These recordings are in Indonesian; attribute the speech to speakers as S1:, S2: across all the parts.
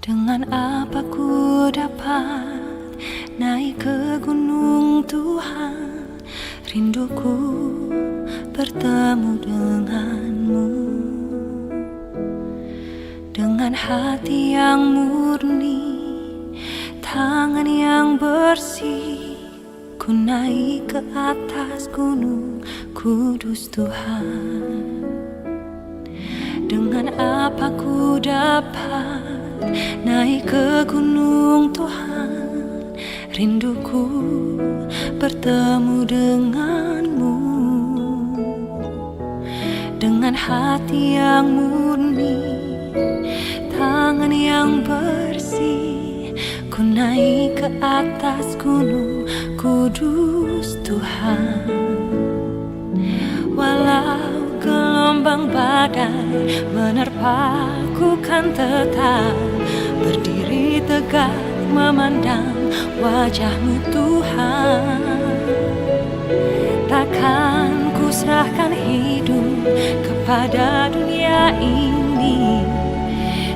S1: Dengan apa ku dapat naik ke gunung Tuhan? Rinduku bertemu denganmu. Dengan hati yang murni, tangan yang bersih, ku naik ke atas gunung kudus Tuhan. Dengan apa ku dapat naik ke gunung Tuhan? Rinduku bertemu denganmu. Dengan hati yang murni, tangan yang bersih, ku naik ke atas gunung kudus Tuhan. Walau gelombang badai menerpaku, kan tetap berdiri tegak memandang wajah-Mu Tuhan. Takkan ku serahkan hidup kepada dunia ini.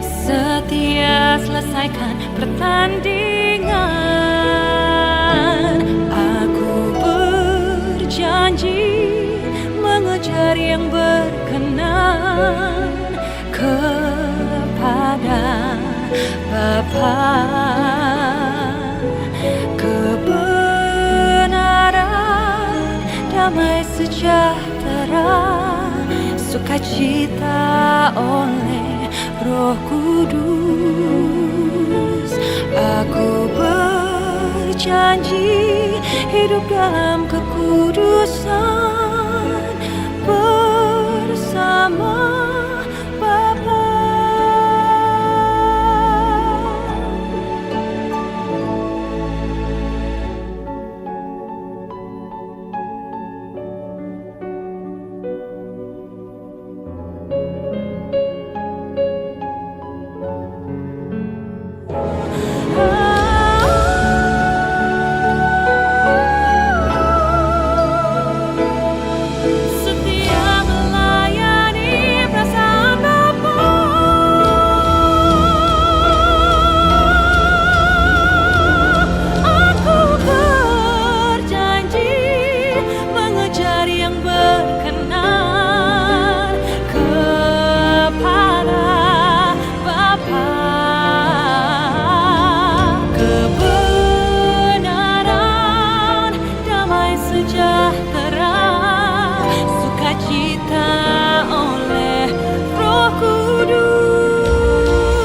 S1: Setia selesaikan pertandingan. Aku berjanji mengejar yang berkenan kepada Bapa. Kebenaran, damai sejahtera, sukacita oleh Roh Kudus. Aku berjanji hidup dalam kekudusan bersama Bapa. Setia melayani perasaan Bapa. Aku berjanji mengejar yang berkenan kepada Bapa. Kebenaran, damai sejahtera, sukacita oleh Roh Kudus.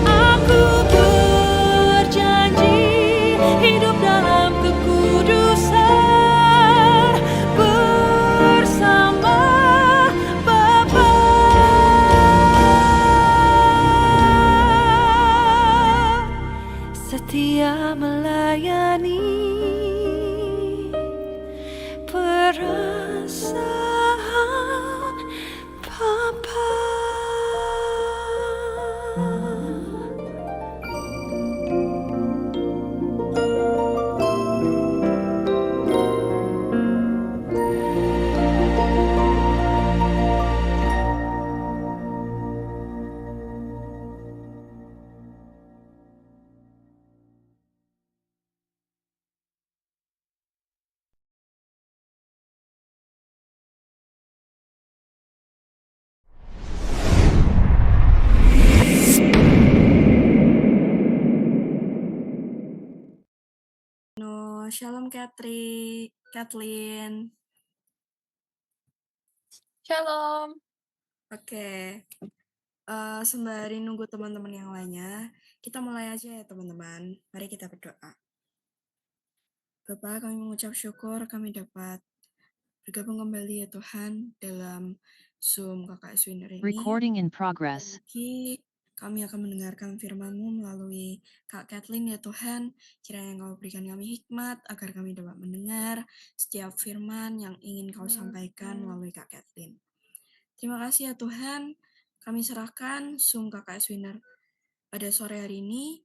S1: Aku berjanji hidup dalam kekudusan bersama Bapa. Setia melayani perasaan Bapa.
S2: No, shalom Kathleen.
S3: Shalom.
S2: Oke, sembari nunggu teman-teman yang lainnya, kita mulai aja ya teman-teman. Mari kita berdoa. Bapa, kami mengucap syukur kami dapat bergabung kembali ya Tuhan dalam Zoom KKS Winner ini.
S4: Recording in progress.
S2: Lagi kami akan mendengarkan firman-Mu melalui Kak Kathleen ya Tuhan. Kiranya Engkau berikan kami hikmat agar kami dapat mendengar setiap firman yang ingin Kau sampaikan melalui Kak Kathleen. Terima kasih ya Tuhan, kami serahkan Zoom KKS Winner pada sore hari ini.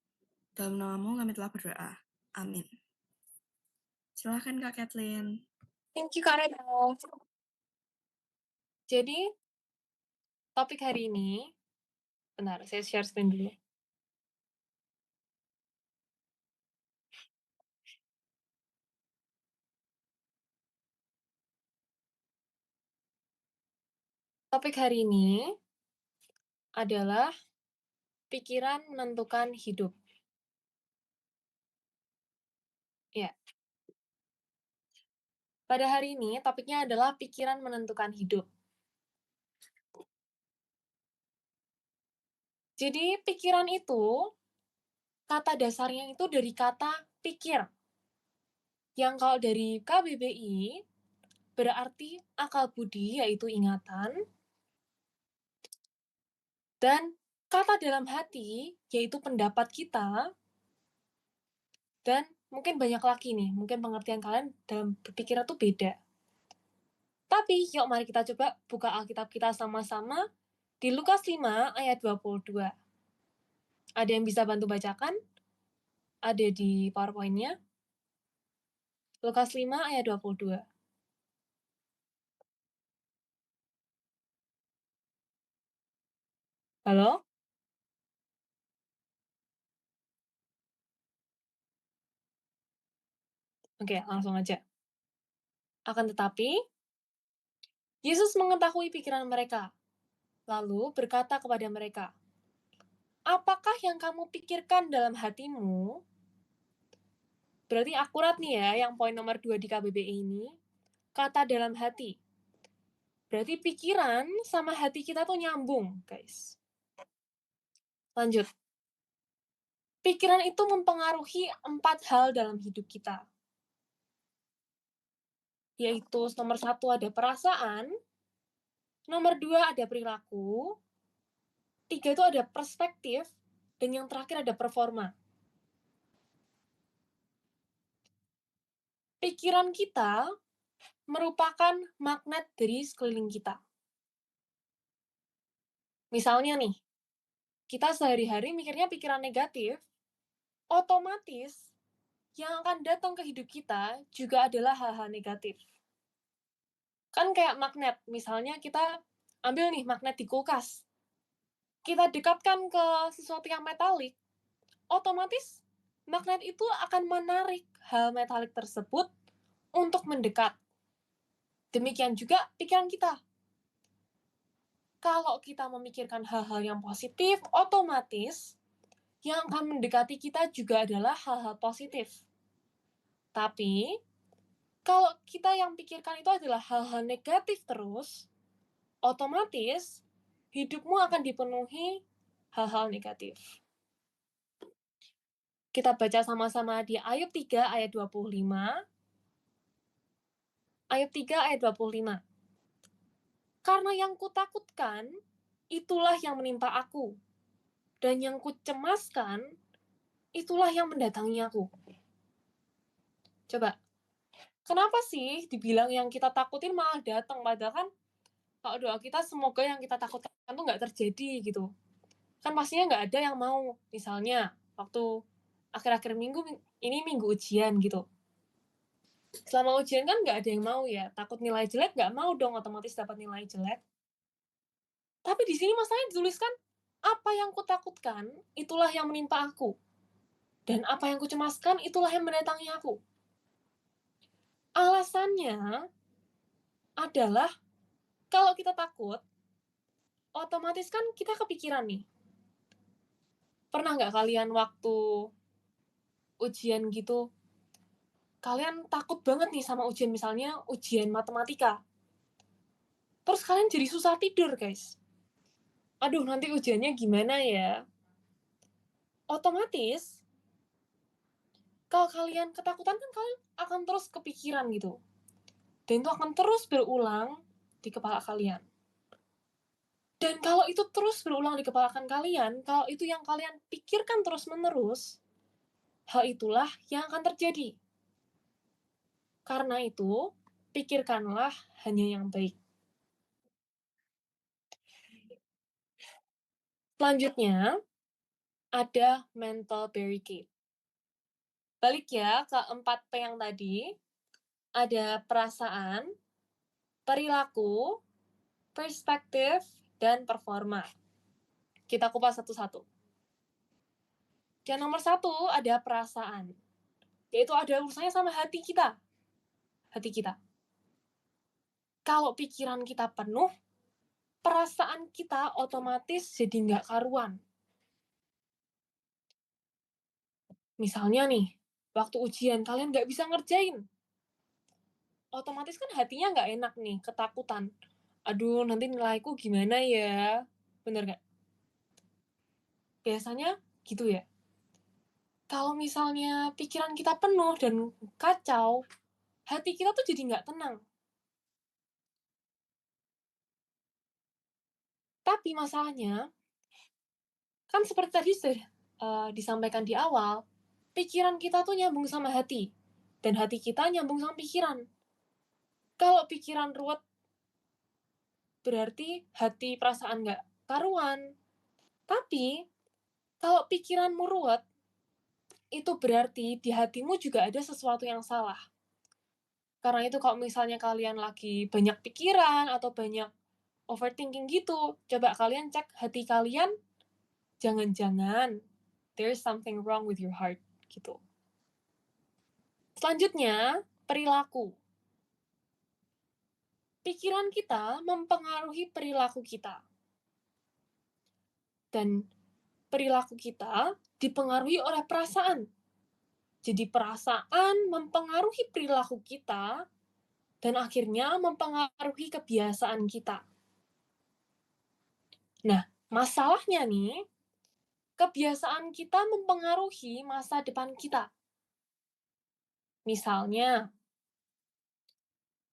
S2: Dalam nama-Mu kami telah berdoa. Amin. Silahkan Kak Kathleen.
S3: Thank you, Kak Retno. Jadi, topik hari ini, bentar, saya share screen dulu. Topik hari ini adalah pikiran menentukan hidup. Ya, pada hari ini topiknya adalah pikiran menentukan hidup. Jadi, pikiran itu, kata dasarnya itu dari kata pikir, yang kalau dari KBBI berarti akal budi, yaitu ingatan, dan kata dalam hati, yaitu pendapat kita, dan mungkin banyak lagi nih, mungkin pengertian kalian dalam berpikir itu beda. Tapi, yuk mari kita coba buka Alkitab kita sama-sama di Lukas 5 ayat 22. Ada yang bisa bantu bacakan? Ada di PowerPoint-nya. Lukas 5 ayat 22. Halo? Oke, langsung aja. Akan tetapi, Yesus mengetahui pikiran mereka, lalu berkata kepada mereka, "Apakah yang kamu pikirkan dalam hatimu?" Berarti akurat nih ya, yang poin nomor 2 di KBBI ini. Kata dalam hati. Berarti pikiran sama hati kita tuh nyambung, guys. Lanjut. Pikiran itu mempengaruhi 4 hal dalam hidup kita. Yaitu nomor 1 ada perasaan, nomor 2 ada perilaku, 3 itu ada perspektif, dan yang terakhir ada performa. Pikiran kita merupakan magnet dari sekeliling kita. Misalnya nih, kita sehari-hari mikirnya pikiran negatif, otomatis yang akan datang ke hidup kita juga adalah hal-hal negatif. Kan kayak magnet, misalnya kita ambil nih magnet di kulkas, kita dekatkan ke sesuatu yang metalik, otomatis magnet itu akan menarik hal metalik tersebut untuk mendekat. Demikian juga pikiran kita. Kalau kita memikirkan hal-hal yang positif, otomatis yang akan mendekati kita juga adalah hal-hal positif. Tapi, kalau kita yang pikirkan itu adalah hal-hal negatif terus, otomatis hidupmu akan dipenuhi hal-hal negatif. Kita baca sama-sama di Ayub 3 ayat 25. Ayub 3 ayat 25. Karena yang kutakutkan, itulah yang menimpa aku. Dan yang kucemaskan, itulah yang mendatangi aku. Coba, kenapa sih dibilang yang kita takutin malah datang? Padahal kan kalau doa kita semoga yang kita takutkan tuh nggak terjadi gitu. Kan pastinya nggak ada yang mau. Misalnya, waktu akhir-akhir minggu, ini minggu ujian gitu. Selama ujian kan nggak ada yang mau ya. Takut nilai jelek, nggak mau dong otomatis dapat nilai jelek. Tapi di sini masalahnya dituliskan, apa yang kutakutkan, itulah yang menimpa aku. Dan apa yang kucemaskan, itulah yang mendatangi aku. Alasannya adalah, kalau kita takut, otomatis kan kita kepikiran nih. Pernah nggak kalian waktu ujian gitu, kalian takut banget nih sama ujian, misalnya ujian matematika. Terus kalian jadi susah tidur, guys. Aduh, nanti ujiannya gimana ya? Otomatis, kalau kalian ketakutan kan kalian akan terus kepikiran gitu. Dan itu akan terus berulang di kepala kalian. Dan kalau itu terus berulang di kepala kalian, kalau itu yang kalian pikirkan terus-menerus, hal itulah yang akan terjadi. Karena itu, pikirkanlah hanya yang baik. Selanjutnya, ada mental barricade. Balik ya ke 4P yang tadi, ada perasaan, perilaku, perspektif, dan performa. Kita kupas satu-satu. Yang nomor 1 ada perasaan, yaitu ada urusannya sama hati kita. Hati kita. Kalau pikiran kita penuh, perasaan kita otomatis jadi nggak karuan. Misalnya nih, waktu ujian kalian nggak bisa ngerjain, otomatis kan hatinya nggak enak nih, ketakutan. Aduh, nanti nilaiku gimana ya? Bener nggak? Biasanya gitu ya. Kalau misalnya pikiran kita penuh dan kacau, hati kita tuh jadi nggak tenang. Tapi masalahnya, kan seperti tadi sudah disampaikan di awal, pikiran kita tuh nyambung sama hati, dan hati kita nyambung sama pikiran. Kalau pikiran ruwet, berarti hati perasaan nggak karuan. Tapi, kalau pikiranmu ruwet, itu berarti di hatimu juga ada sesuatu yang salah. Karena itu kalau misalnya kalian lagi banyak pikiran atau banyak overthinking gitu, coba kalian cek hati kalian, jangan-jangan there's something wrong with your heart gitu. Selanjutnya, perilaku. Pikiran kita mempengaruhi perilaku kita. Dan perilaku kita dipengaruhi oleh perasaan. Jadi perasaan mempengaruhi perilaku kita dan akhirnya mempengaruhi kebiasaan kita. Nah, masalahnya nih, kebiasaan kita mempengaruhi masa depan kita. Misalnya,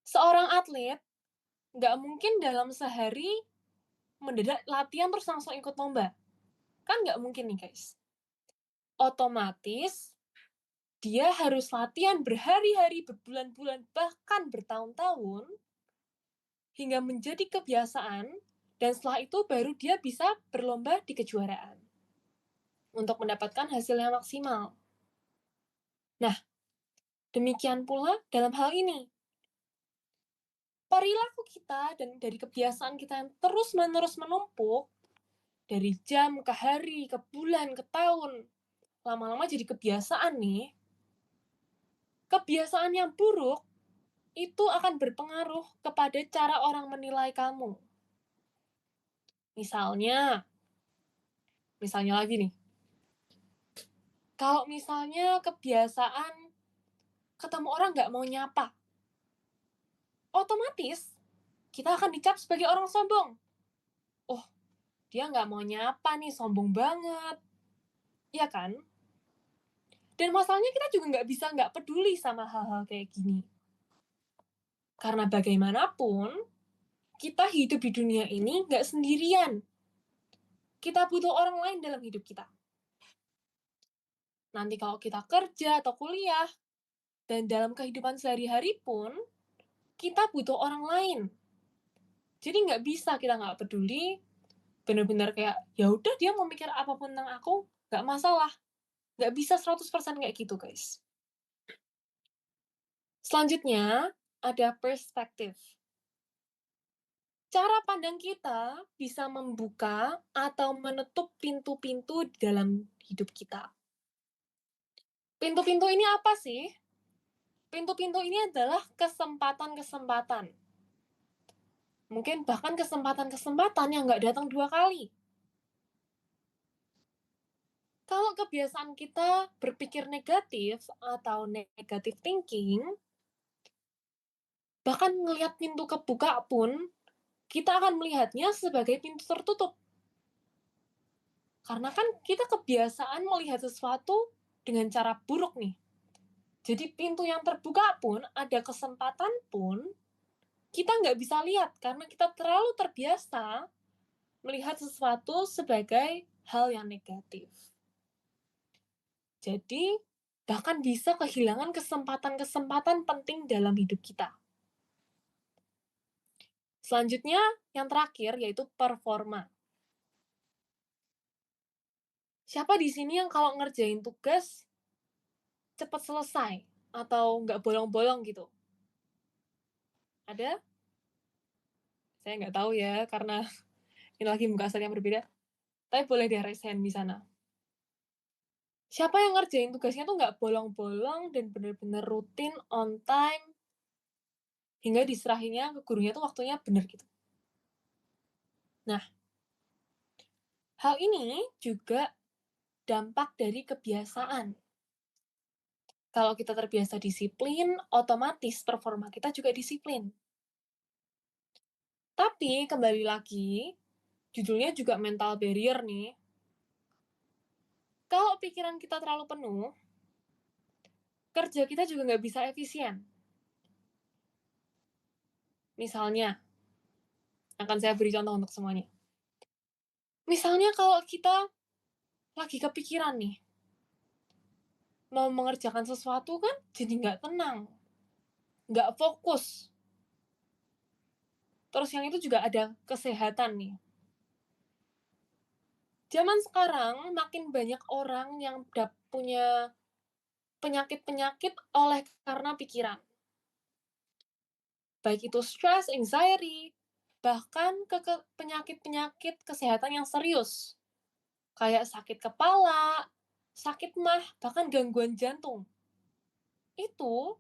S3: seorang atlet nggak mungkin dalam sehari mendadak latihan terus langsung ikut lomba. Kan nggak mungkin nih, guys. Otomatis, dia harus latihan berhari-hari, berbulan-bulan, bahkan bertahun-tahun, hingga menjadi kebiasaan, dan setelah itu baru dia bisa berlomba di kejuaraan untuk mendapatkan hasil yang maksimal. Nah, demikian pula dalam hal ini. Perilaku kita dan dari kebiasaan kita yang terus-menerus menumpuk, dari jam ke hari, ke bulan, ke tahun, lama-lama jadi kebiasaan nih. Kebiasaan yang buruk itu akan berpengaruh kepada cara orang menilai kamu. Misalnya lagi nih, kalau misalnya kebiasaan ketemu orang nggak mau nyapa, otomatis kita akan dicap sebagai orang sombong. Oh, dia nggak mau nyapa nih, sombong banget. Iya kan? Dan masalahnya kita juga nggak bisa nggak peduli sama hal-hal kayak gini. Karena bagaimanapun, kita hidup di dunia ini nggak sendirian. Kita butuh orang lain dalam hidup kita. Nanti kalau kita kerja atau kuliah, dan dalam kehidupan sehari-hari pun, kita butuh orang lain. Jadi nggak bisa kita nggak peduli, benar-benar kayak, ya udah dia mau mikir apapun tentang aku, nggak masalah. Nggak bisa 100% kayak gitu, guys. Selanjutnya, ada perspektif. Cara pandang kita bisa membuka atau menutup pintu-pintu di dalam hidup kita. Pintu-pintu ini apa sih? Pintu-pintu ini adalah kesempatan-kesempatan. Mungkin bahkan kesempatan-kesempatan yang nggak datang 2 kali. Kalau kebiasaan kita berpikir negatif atau negative thinking, bahkan ngelihat pintu kebuka pun, kita akan melihatnya sebagai pintu tertutup. Karena kan kita kebiasaan melihat sesuatu dengan cara buruk nih. Jadi pintu yang terbuka pun, ada kesempatan pun, kita nggak bisa lihat karena kita terlalu terbiasa melihat sesuatu sebagai hal yang negatif. Jadi, bahkan bisa kehilangan kesempatan-kesempatan penting dalam hidup kita. Selanjutnya, yang terakhir yaitu performa. Siapa di sini yang kalau ngerjain tugas cepat selesai atau nggak bolong-bolong gitu? Ada? Saya nggak tahu ya, karena ini lagi muka yang berbeda. Tapi boleh deh raise hand di sana. Siapa yang ngerjain tugasnya tuh nggak bolong-bolong dan benar-benar rutin, on time, hingga diserahinnya ke gurunya tuh waktunya bener gitu? Nah, hal ini juga dampak dari kebiasaan. Kalau kita terbiasa disiplin, otomatis performa kita juga disiplin. Tapi kembali lagi, judulnya juga mental barrier nih. Kalau pikiran kita terlalu penuh, kerja kita juga nggak bisa efisien. Misalnya, akan saya beri contoh untuk semuanya. Misalnya kalau kita lagi kepikiran nih, mau mengerjakan sesuatu kan jadi nggak tenang, nggak fokus. Terus yang itu juga ada kesehatan nih. Zaman sekarang makin banyak orang yang punya penyakit-penyakit oleh karena pikiran. Baik itu stress, anxiety, bahkan ke penyakit-penyakit kesehatan yang serius. Kayak sakit kepala, sakit mah, bahkan gangguan jantung. Itu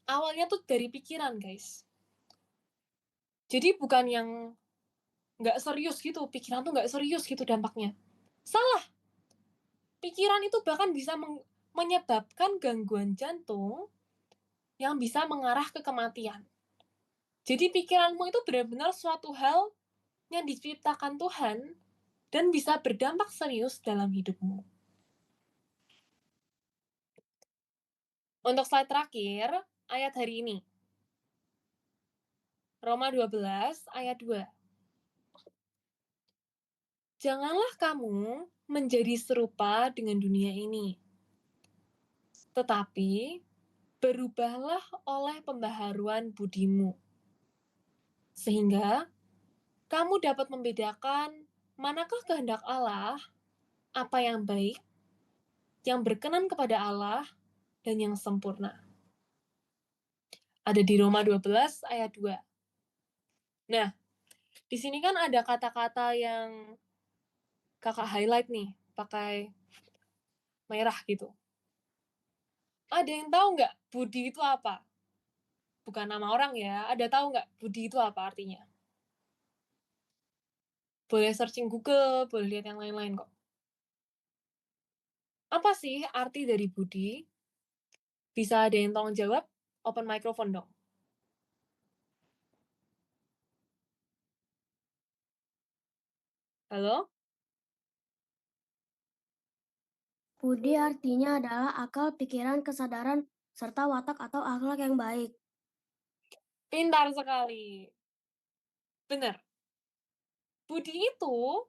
S3: awalnya tuh dari pikiran, guys. Jadi bukan yang nggak serius gitu, pikiran tuh nggak serius gitu dampaknya. Salah. Pikiran itu bahkan bisa menyebabkan gangguan jantung yang bisa mengarah ke kematian. Jadi pikiranmu itu benar-benar suatu hal yang diciptakan Tuhan dan bisa berdampak serius dalam hidupmu. Untuk slide terakhir, ayat hari ini. Roma 12 ayat 2. Janganlah kamu menjadi serupa dengan dunia ini, tetapi berubahlah oleh pembaharuan budimu, sehingga kamu dapat membedakan manakah kehendak Allah, apa yang baik, yang berkenan kepada Allah, dan yang sempurna. Ada di Roma 12 ayat 2. Nah, di sini kan ada kata-kata yang kakak highlight nih, pakai merah gitu. Ada yang tahu nggak budi itu apa? Bukan nama orang ya, ada tahu nggak budi itu apa artinya? Boleh searching Google, boleh lihat yang lain-lain kok. Apa sih arti dari budi? Bisa ada yang tolong jawab? Open microphone dong. Halo?
S4: Budi artinya adalah akal, pikiran, kesadaran, serta watak atau akhlak yang baik.
S3: Pintar sekali. Bener. Budi itu,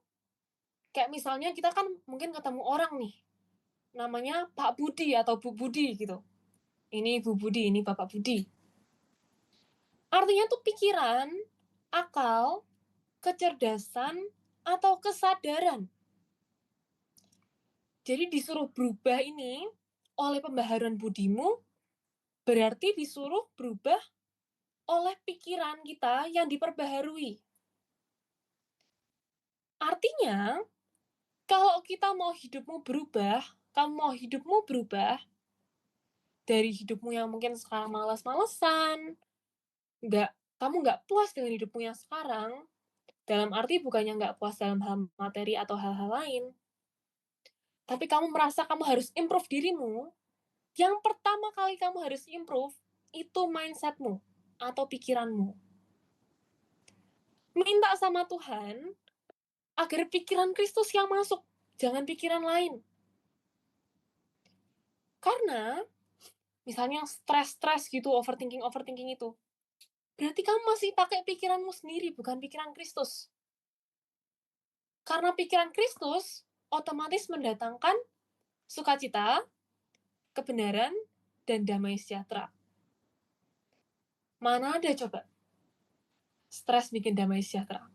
S3: kayak misalnya kita kan mungkin ketemu orang nih, namanya Pak Budi atau Bu Budi gitu. Ini Bu Budi, ini Bapak Budi. Artinya tuh pikiran, akal, kecerdasan, atau kesadaran. Jadi disuruh berubah ini oleh pembaharuan budimu, berarti disuruh berubah oleh pikiran kita yang diperbaharui. Artinya, kalau kita mau hidupmu berubah, kamu mau hidupmu berubah, dari hidupmu yang mungkin sekarang malas-malesan, kamu nggak puas dengan hidupmu yang sekarang, dalam arti bukannya nggak puas dalam hal materi atau hal-hal lain, tapi kamu merasa kamu harus improve dirimu, yang pertama kali kamu harus improve, itu mindsetmu atau pikiranmu. Minta sama Tuhan, agar pikiran Kristus yang masuk, jangan pikiran lain. Karena, misalnya stres-stres gitu, overthinking itu, berarti kamu masih pakai pikiranmu sendiri, bukan pikiran Kristus. Karena pikiran Kristus otomatis mendatangkan sukacita, kebenaran, dan damai sejahtera. Mana ada coba? Stres bikin damai sejahtera.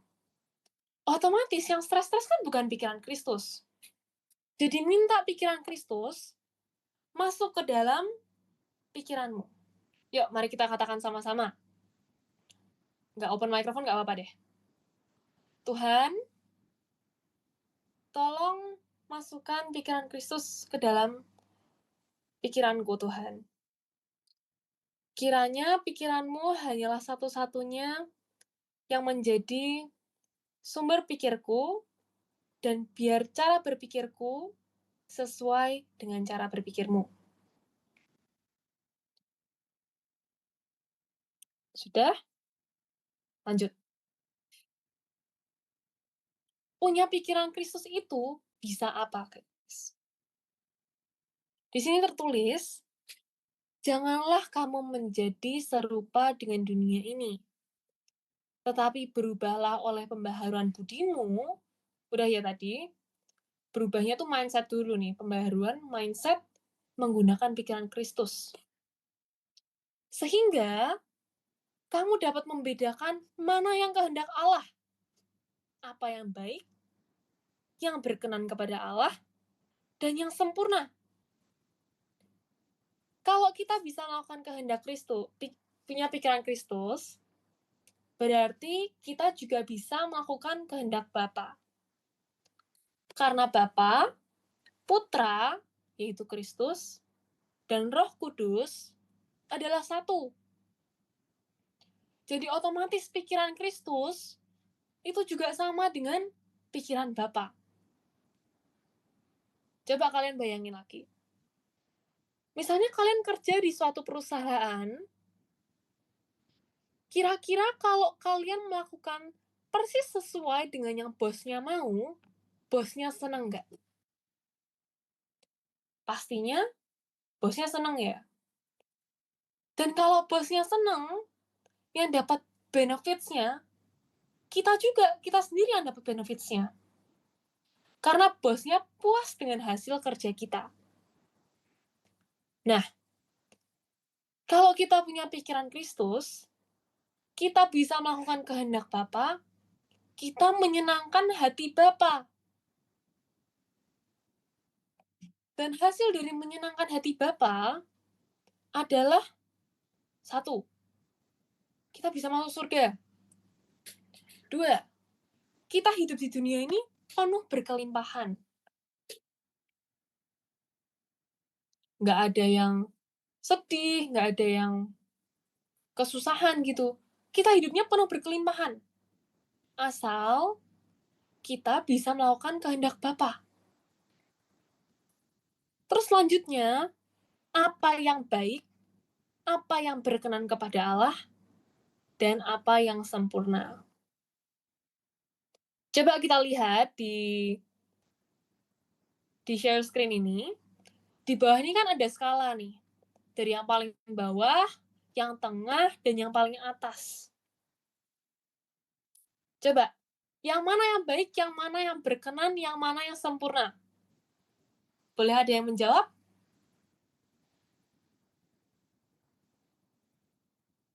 S3: Otomatis yang stres-stres kan bukan pikiran Kristus. Jadi minta pikiran Kristus masuk ke dalam pikiranmu. Yuk, mari kita katakan sama-sama. Nggak open microphone, nggak apa-apa deh. Tuhan, tolong masukkan pikiran Kristus ke dalam pikiranku, Tuhan. Kiranya pikiranmu hanyalah satu-satunya yang menjadi sumber pikirku, dan biar cara berpikirku sesuai dengan cara berpikirmu. Sudah? Lanjut. Punya pikiran Kristus itu bisa apa, guys? Di sini tertulis, janganlah kamu menjadi serupa dengan dunia ini, tetapi berubahlah oleh pembaharuan budimu. Udah ya tadi, berubahnya tuh mindset dulu nih, pembaharuan mindset menggunakan pikiran Kristus. Sehingga kamu dapat membedakan mana yang kehendak Allah, apa yang baik, yang berkenan kepada Allah, dan yang sempurna. Kalau kita bisa melakukan kehendak Kristus, punya pikiran Kristus, berarti kita juga bisa melakukan kehendak Bapa. Karena Bapa, Putra, yaitu Kristus, dan Roh Kudus adalah satu. Jadi otomatis pikiran Kristus itu juga sama dengan pikiran Bapa. Coba kalian bayangin lagi. Misalnya kalian kerja di suatu perusahaan, kira-kira kalau kalian melakukan persis sesuai dengan yang bosnya mau, bosnya seneng nggak? Pastinya bosnya seneng ya. Dan kalau bosnya seneng, yang dapat benefits-nya, kita sendiri yang dapat benefits-nya. Karena bosnya puas dengan hasil kerja kita. Nah, kalau kita punya pikiran Kristus, kita bisa melakukan kehendak Bapa, kita menyenangkan hati Bapa. Dan hasil dari menyenangkan hati Bapa adalah satu, kita bisa masuk surga. Dua, kita hidup di dunia ini penuh berkelimpahan. Nggak ada yang sedih, nggak ada yang kesusahan gitu. Kita hidupnya penuh berkelimpahan. Asal kita bisa melakukan kehendak Bapa. Terus selanjutnya, apa yang baik, apa yang berkenan kepada Allah, dan apa yang sempurna. Coba kita lihat di share screen ini. Di bawah ini kan ada skala nih. Dari yang paling bawah, yang tengah, dan yang paling atas. Coba, yang mana yang baik, yang mana yang berkenan, yang mana yang sempurna? Boleh ada yang menjawab?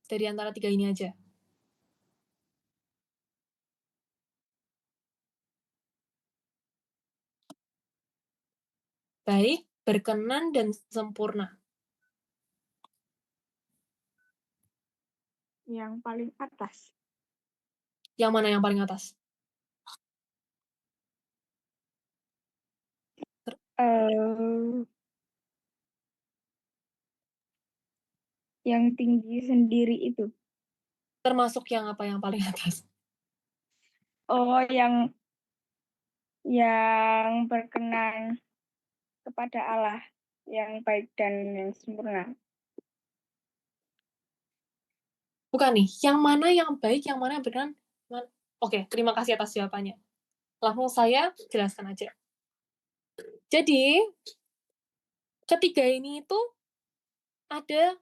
S3: Dari antara tiga ini aja. Baik, berkenan, dan sempurna.
S5: Yang paling atas.
S3: Yang mana yang paling atas?
S5: Yang tinggi sendiri itu.
S3: Termasuk yang apa yang paling atas?
S5: Oh, yang berkenan kepada Allah, yang baik dan yang sempurna.
S3: Bukan nih, yang mana yang baik, yang mana yang berkenan? Oke, terima kasih atas jawabannya. Langsung saya jelaskan aja. Jadi, ketiga ini itu ada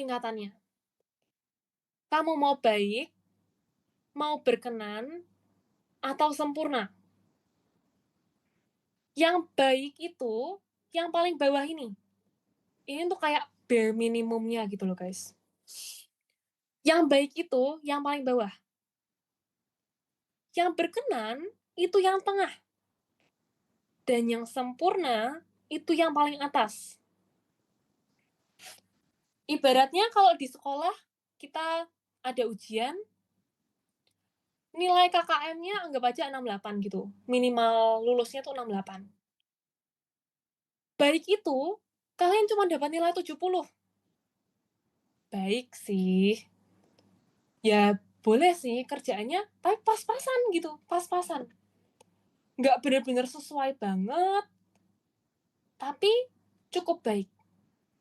S3: tingkatannya. Kamu mau baik, mau berkenan, atau sempurna. Yang baik itu yang paling bawah ini. Ini tuh kayak bare minimumnya gitu loh guys. Yang baik itu yang paling bawah. Yang berkenan itu yang tengah. Dan yang sempurna itu yang paling atas. Ibaratnya kalau di sekolah kita ada ujian, nilai KKM-nya anggap aja 68 gitu. Minimal lulusnya tuh 68. Baik itu, kalian cuma dapat nilai 70. Baik sih. Ya, boleh sih kerjaannya, tapi pas-pasan gitu, pas-pasan. Nggak bener-bener sesuai banget, tapi cukup baik.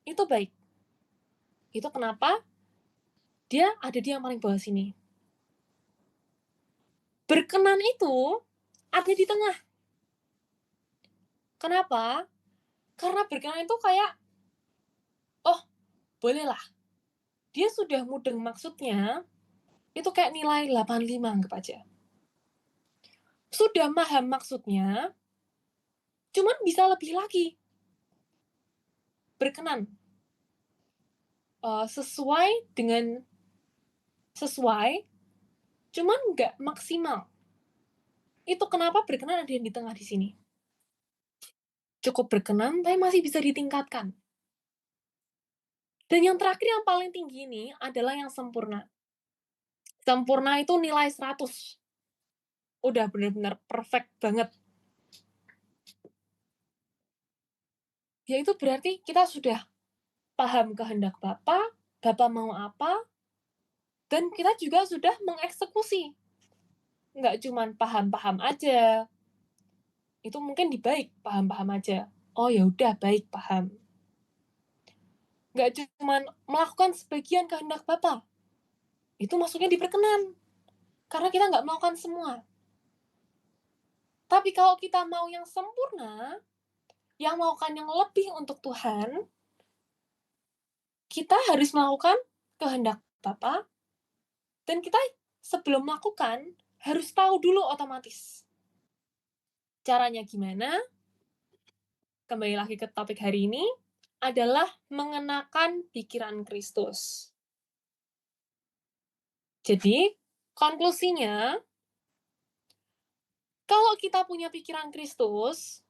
S3: Itu baik. Itu kenapa dia ada di yang paling bawah sini. Berkenan itu ada di tengah. Kenapa? Karena berkenan itu kayak, oh bolehlah. Dia sudah mudeng maksudnya, itu kayak nilai 85 anggap aja. Sudah paham maksudnya, cuman bisa lebih lagi. Berkenan. Sesuai, cuman nggak maksimal. Itu kenapa berkenan ada di tengah di sini. Cukup berkenan, tapi masih bisa ditingkatkan. Dan yang terakhir yang paling tinggi ini adalah yang sempurna. Sempurna itu nilai 100. Udah benar-benar perfect banget. Ya itu berarti kita sudah paham kehendak Bapa, Bapa mau apa, dan kita juga sudah mengeksekusi. Nggak cuma paham-paham aja. Itu mungkin di baik, paham-paham aja. Oh ya udah baik, paham. Nggak cuma melakukan sebagian kehendak Bapa. Itu masuknya diperkenan. Karena kita nggak melakukan semua. Tapi kalau kita mau yang sempurna, yang melakukan yang lebih untuk Tuhan, kita harus melakukan kehendak Bapa, dan kita sebelum melakukan, harus tahu dulu otomatis. Caranya gimana? Kembali lagi ke topik hari ini, adalah mengenakan pikiran Kristus. Jadi, konklusinya, kalau kita punya pikiran Kristus,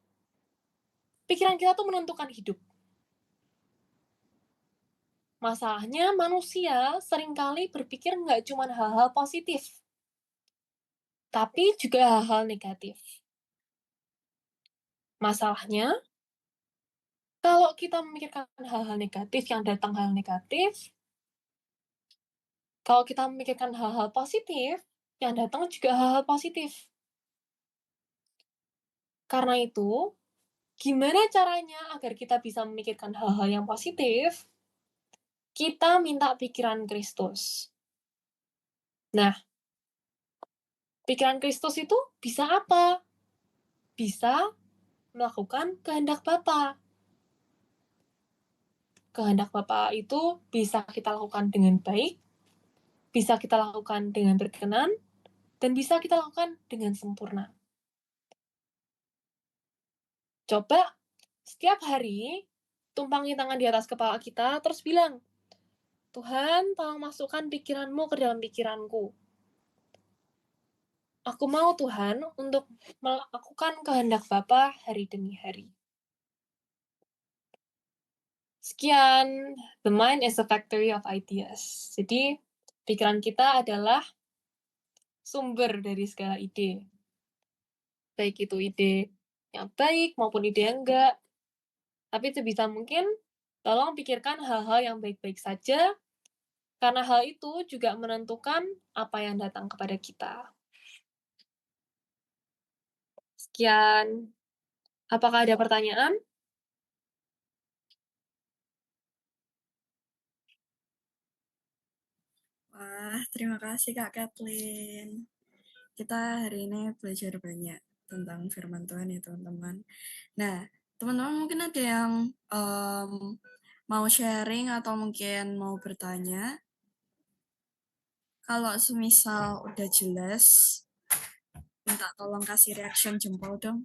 S3: pikiran kita tuh menentukan hidup. Masalahnya manusia seringkali berpikir nggak cuma hal-hal positif, tapi juga hal-hal negatif. Masalahnya, kalau kita memikirkan hal-hal negatif, yang datang hal negatif, kalau kita memikirkan hal-hal positif, yang datang juga hal-hal positif. Karena itu, gimana caranya agar kita bisa memikirkan hal-hal yang positif? Kita minta pikiran Kristus. Nah, pikiran Kristus itu bisa apa? Bisa melakukan kehendak Bapa. Kehendak Bapa itu bisa kita lakukan dengan baik, bisa kita lakukan dengan berkenan, dan bisa kita lakukan dengan sempurna. Coba setiap hari tumpangi tangan di atas kepala kita, terus bilang, Tuhan, tolong masukkan pikiran-Mu ke dalam pikiranku. Aku mau Tuhan untuk melakukan kehendak Bapa hari demi hari. Sekian, the mind is a factory of ideas. Jadi, pikiran kita adalah sumber dari segala ide. Baik itu ide yang baik maupun ide yang enggak. Tapi sebisa mungkin, tolong pikirkan hal-hal yang baik-baik saja, karena hal itu juga menentukan apa yang datang kepada kita. Sekian. Apakah ada pertanyaan?
S2: Wah, terima kasih Kak Kathleen. Kita hari ini belajar banyak tentang firman Tuhan ya teman-teman. Nah, teman-teman mungkin ada yang mau sharing atau mungkin mau bertanya. Kalau semisal udah jelas, minta tolong kasih reaction jempol dong.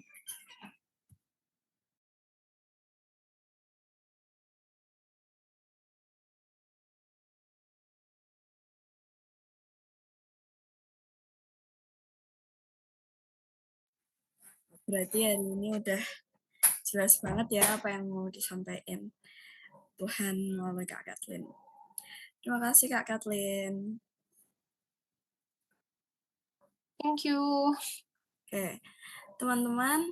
S2: Berarti hari ini udah jelas banget ya apa yang mau disampaikan Tuhan melalui Kak Kathleen. Terima kasih Kak Kathleen.
S3: Thank you.
S2: Oke, teman-teman,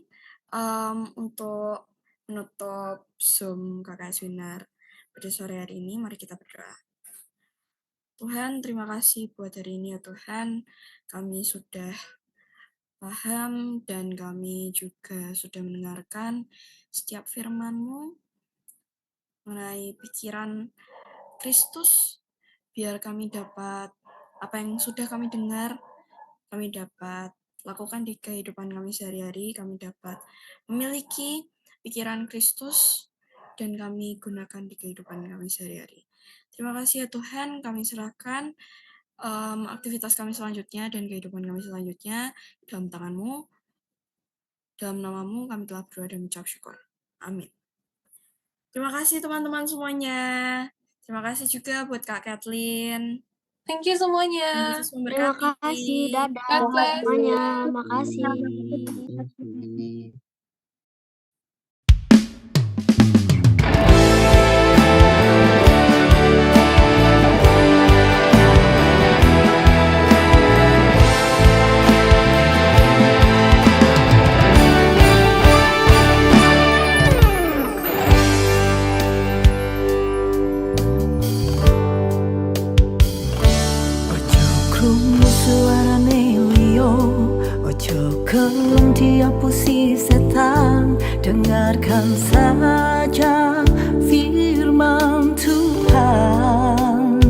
S2: untuk menutup Zoom KKS Winar pada sore hari ini, mari kita berdoa. Tuhan, terima kasih buat hari ini ya Tuhan. Kami sudah paham dan kami juga sudah mendengarkan setiap firman-Mu mengenai pikiran Kristus, biar kami dapat apa yang sudah kami dengar, kami dapat lakukan di kehidupan kami sehari-hari, kami dapat memiliki pikiran Kristus, dan kami gunakan di kehidupan kami sehari-hari. Terima kasih ya Tuhan, kami serahkan aktivitas kami selanjutnya dan kehidupan kami selanjutnya dalam tangan-Mu. Dalam nama-Mu kami telah berdoa dan mengucap syukur. Amin. Terima kasih teman-teman semuanya. Terima kasih juga buat Kak Kathleen.
S3: Thank you semuanya.
S2: Yesus
S4: Terima
S2: memberkati.
S4: kasih,
S3: God
S4: dadah
S3: bless.
S4: semuanya. Makasih.
S1: Ojo krungu suarane liya, ojo gelem diapusi setan. Dengarkan saja firman Tuhan.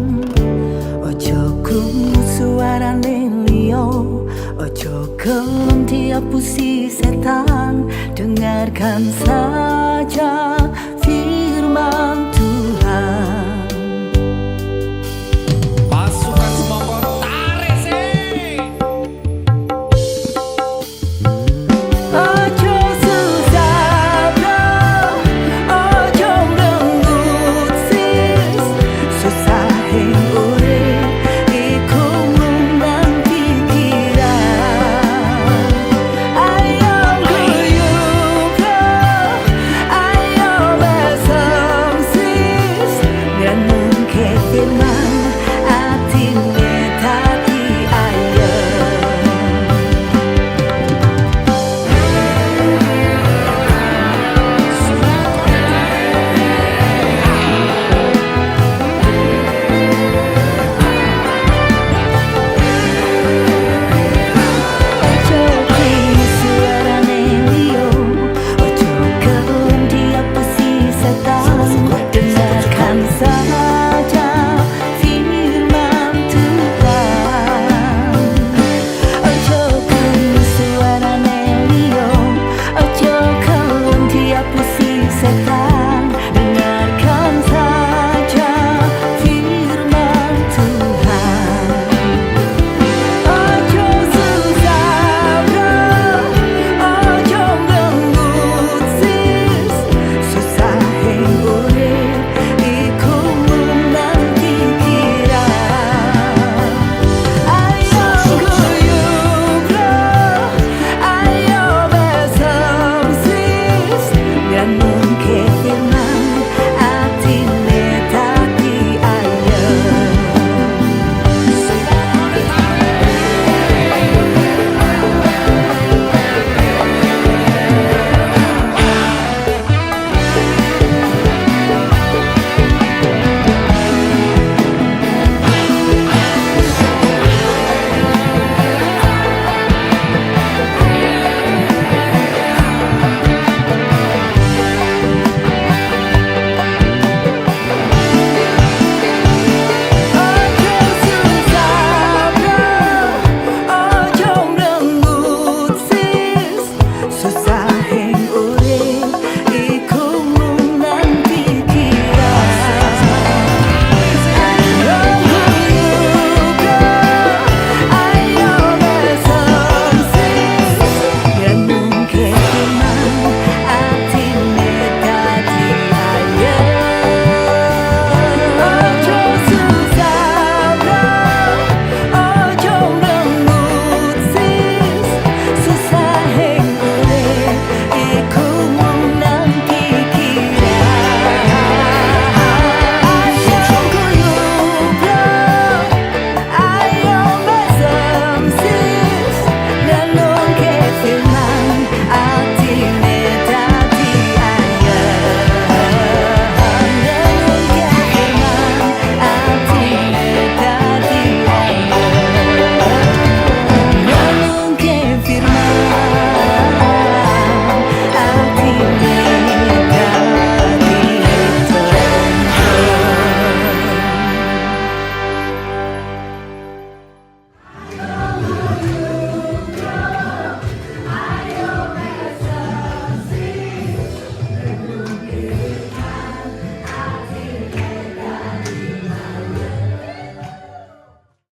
S1: Ojo krungu suarane liya, ojo gelem diapusi setan. Dengarkan saja